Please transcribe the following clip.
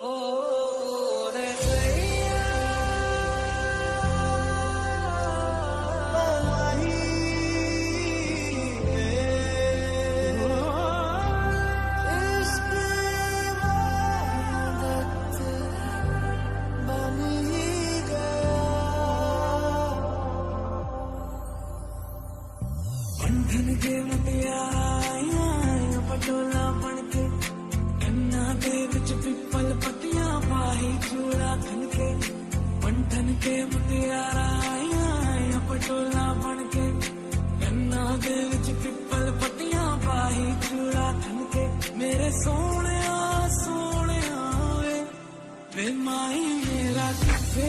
ओ रे गैया ओ माही इश्क इबादत बन ही गया बंधन के मुटियाया पटोला बन के कन्ना दे विच पिपल पतियां पाही चूड़ा खनके बंधन के मुटियारा आया पटोला बन के कन्ना दे विच पिपल पतियां पाही चूड़ा खनके मेरे सोने वे माही मेरा किथे